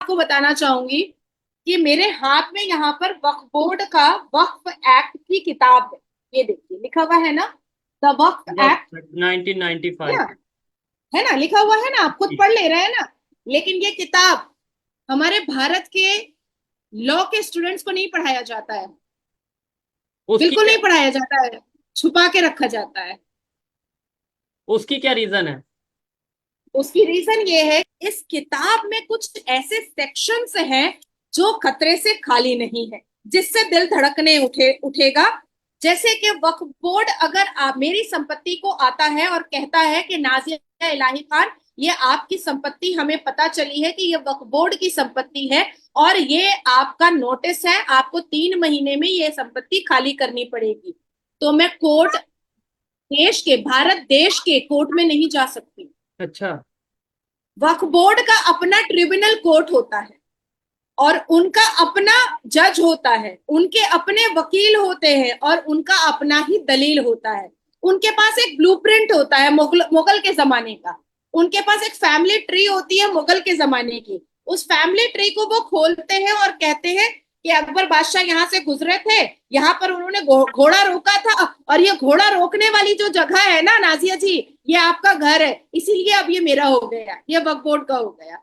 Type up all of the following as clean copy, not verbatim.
आपको बताना चाहूंगी कि मेरे हाथ में यहाँ पर वक्फ बोर्ड का वक्फ एक्ट की किताब है। ये देखिए लिखा हुआ है ना, द वक्फ एक्ट। वक्त है 1995। ना, है ना, लिखा हुआ है ना, आप खुद पढ़ ले रहे हैं ना। लेकिन ये किताब हमारे भारत के लॉ के स्टूडेंट्स को नहीं पढ़ाया जाता है। उसकी बिल्कुल क्या नहीं पढ़ाया जाता है, छुपा के रखा जाता है। उसकी क्या रीजन है? उसकी रीजन ये है, इस किताब में कुछ ऐसे सेक्शंस हैं जो खतरे से खाली नहीं है, जिससे दिल धड़कने उठेगा। जैसे कि वक्फ बोर्ड अगर आप मेरी संपत्ति को आता है और कहता है कि नाजिया इलाही खान, ये आपकी संपत्ति हमें पता चली है कि ये वक्फ बोर्ड की संपत्ति है और ये आपका नोटिस है, आपको 3 महीने में ये संपत्ति खाली करनी पड़ेगी, तो मैं कोर्ट, देश के, भारत देश के कोर्ट में नहीं जा सकती। अच्छा। वक्फ बोर्ड का अपना ट्रिब्यूनल कोर्ट होता है और उनका अपना जज होता है, उनके अपने वकील होते हैं और उनका अपना ही दलील होता है। उनके पास एक ब्लूप्रिंट होता है मुगल के जमाने का। उनके पास एक फैमिली ट्री होती है मुगल के जमाने की। उस फैमिली ट्री को वो खोलते हैं और कहते हैं कि अकबर बादशाह यहाँ से गुजरे थे, यहाँ पर उन्होंने घोड़ा रोका था और ये घोड़ा रोकने वाली जो जगह है ना नाजिया जी, ये आपका घर है, इसीलिए अब ये मेरा हो गया, ये वक्फ बोर्ड का हो गया।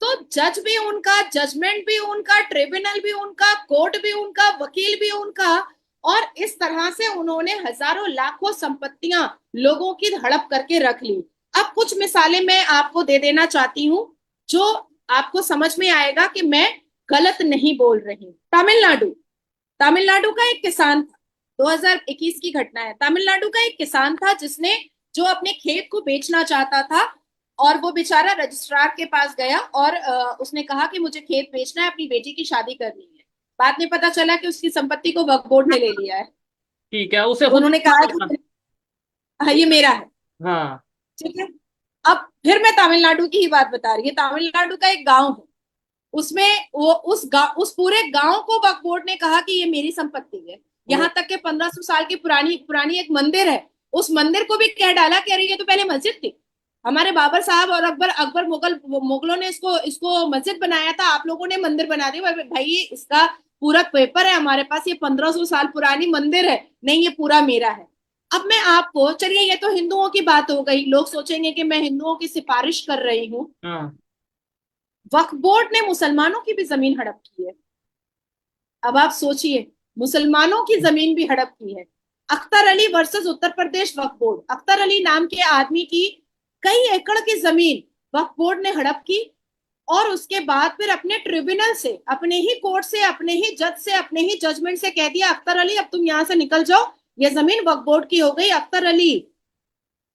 तो जज भी उनका, जजमेंट भी उनका, ट्रिब्यूनल भी उनका, कोर्ट भी उनका, वकील भी उनका। और इस तरह से उन्होंने हजारों लाखों संपत्तियां लोगों की हड़प करके रख ली। अब कुछ मिसालें मैं आपको दे देना चाहती हूँ जो आपको समझ में आएगा कि मैं गलत नहीं बोल रही। तमिलनाडु, तमिलनाडु का एक किसान था, 2021 की घटना है। तमिलनाडु का एक किसान था जिसने, जो अपने खेत को बेचना चाहता था और वो बेचारा रजिस्ट्रार के पास गया और उसने कहा कि मुझे खेत बेचना है, अपनी बेटी की शादी करनी है। बाद में पता चला कि उसकी संपत्ति को वक्फ बोर्ड ने ले लिया है। ठीक है, उसे खुद उन्होंने कहा पता था। कि हाँ, ये मेरा है। हाँ। ठीक है। अब फिर मैं तमिलनाडु की ही बात बता रही हूँ। तमिलनाडु का एक गांव है, उसमें वो उस पूरे गांव को वक्फ बोर्ड ने कहा कि ये मेरी संपत्ति है। वो यहाँ तक के 1500 साल की पुरानी पुरानी एक मंदिर है, उस मंदिर को भी कह डाला कि अरे ये तो पहले मस्जिद थी। हमारे बाबर साहब और अकबर अकबर मुगलों ने इसको इसको मस्जिद बनाया था, आप लोगों ने मंदिर बना दी। भाई ये इसका पूरा पेपर है हमारे पास, ये 1500 साल पुरानी मंदिर है, नहीं ये पूरा मेरा है। अब मैं आपको, चलिए ये तो हिंदुओं की बात हो गई, लोग सोचेंगे कि मैं हिंदुओं की सिफारिश कर रही हूँ। हाँ। वक्फ बोर्ड ने मुसलमानों की भी जमीन हड़प की है। अब आप सोचिए, मुसलमानों की जमीन भी हड़प की है। अख्तर अली वर्सेस उत्तर प्रदेश वक्फ बोर्ड, अख्तर अली नाम के आदमी की कई एकड़ की जमीन वक्फ बोर्ड ने हड़प की और उसके बाद फिर अपने ट्रिब्यूनल से, अपने ही कोर्ट से, अपने ही जज से, अपने ही जजमेंट से कह दिया अख्तर अली अब तुम यहां से निकल जाओ, ये जमीन वक्फ बोर्ड की हो गई। अख्तर अली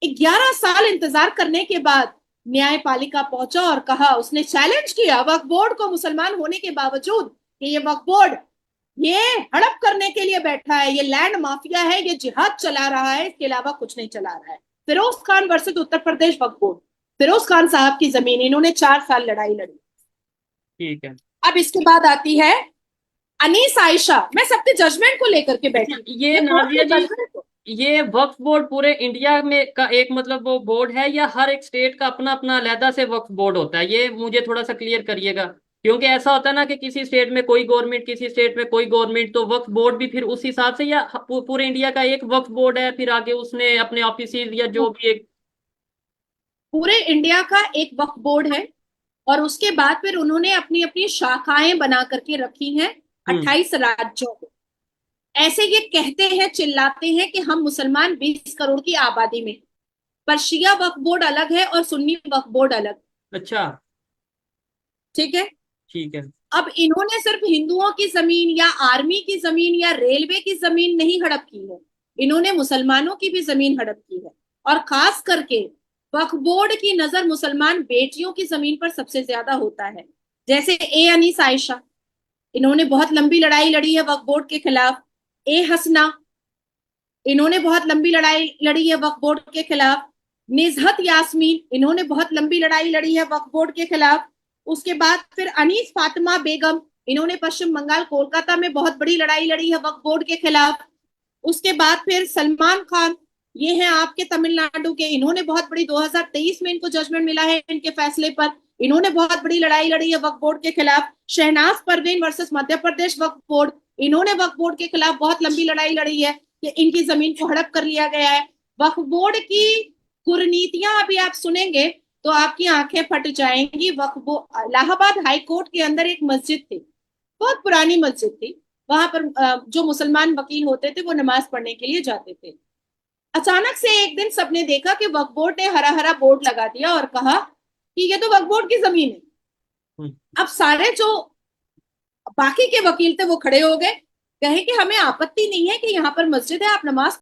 11 साल इंतजार करने के बाद न्यायपालिका पहुंचा और कहा, उसने चैलेंज किया वक्फ बोर्ड को मुसलमान होने के बावजूद कि ये वक्फ बोर्ड ये हड़प करने के लिए बैठा है, ये लैंड माफिया है, ये जिहाद चला रहा है, इसके अलावा कुछ नहीं चला रहा है। फिरोज खान वर्सेस उत्तर प्रदेश वक्फ बोर्ड, फिरोज खान साहब की जमीन, इन्होंने 4 साल लड़ाई लड़ी। ठीक है। अब इसके बाद आती है अनीस आयशा। मैं सबके जजमेंट को लेकर के अच्छा, बैठी हूँ, ये ये कोर्ट नाजिया के जी, जजमेंट को। ये वक्फ बोर्ड पूरे इंडिया में का एक मतलब वो बोर्ड है, या हर एक स्टेट का अपना अपना अलहदा से वक्फ बोर्ड होता है? ये मुझे थोड़ा सा क्लियर करिएगा, क्योंकि ऐसा होता है ना कि किसी स्टेट में कोई गवर्नमेंट, किसी स्टेट में कोई गवर्नमेंट, तो वक्फ बोर्ड भी फिर उस हिसाब से, या पूरे इंडिया का एक वक्फ बोर्ड है, फिर आगे उसने अपने ऑफिस या जो भी एक। पूरे इंडिया का एक वक्फ बोर्ड है और उसके बाद फिर उन्होंने अपनी अपनी शाखाएं बना करके रखी हैं हम्म। 28 राज्यों में। ऐसे ये कहते हैं, चिल्लाते हैं कि हम मुसलमान 20 करोड़ की आबादी में, पर शिया वक्फ बोर्ड अलग है और सुन्नी वक्फ बोर्ड अलग। अच्छा। ठीक है। ठीक है। अब इन्होंने सिर्फ हिंदुओं की जमीन या आर्मी की जमीन या रेलवे की जमीन नहीं हड़प की है, इन्होंने मुसलमानों की भी जमीन हड़प की है। और खास करके वक्फ बोर्ड की नजर मुसलमान बेटियों की जमीन पर सबसे ज्यादा होता है। जैसे ए अनीस आयशा, इन्होंने बहुत लंबी लड़ाई लड़ी है वक्फ बोर्ड के खिलाफ। ए हसना, इन्होंने बहुत लंबी लड़ाई लड़ी है वक्फ बोर्ड के खिलाफ। निजहत यास्मीन, इन्होंने बहुत लंबी लड़ाई लड़ी है वक्फ बोर्ड के खिलाफ। उसके बाद फिर अनीस फातिमा बेगम, इन्होंने पश्चिम बंगाल कोलकाता में बहुत बड़ी लड़ाई लड़ी है वक्फ बोर्ड के खिलाफ। उसके बाद फिर सलमान खान, ये हैं आपके तमिलनाडु के, इन्होंने बहुत बड़ी, 2023 में इनको जजमेंट मिला है इनके फैसले पर, इन्होंने बहुत बड़ी लड़ाई लड़ी है वक्फ बोर्ड के खिलाफ। शहनाज परवीन वर्सेस मध्य प्रदेश वक्फ बोर्ड, इन्होंने वक्फ बोर्ड के खिलाफ बहुत लंबी लड़ाई लड़ी है कि इनकी जमीन को हड़प कर लिया गया है। वक्फ बोर्ड की कुरीतियां अभी आप सुनेंगे तो आपकी आंखें फट जाएंगी। वक्फ बोर्ड, इलाहाबाद हाई कोर्ट के अंदर एक मस्जिद थी, बहुत पुरानी मस्जिद थी, वहां पर जो मुसलमान वकील होते थे वो नमाज पढ़ने के लिए जाते थे। अचानक से एक दिन सबने देखा कि वक्फ बोर्ड ने हरा हरा बोर्ड लगा दिया और कहा कि ये तो वक्फ बोर्ड की जमीन है। हम्म। अब सारे जो बाकी के वकील थे वो खड़े हो गए, कहे कि हमें आपत्ति नहीं है कि यहाँ पर मस्जिद है, आप नमाज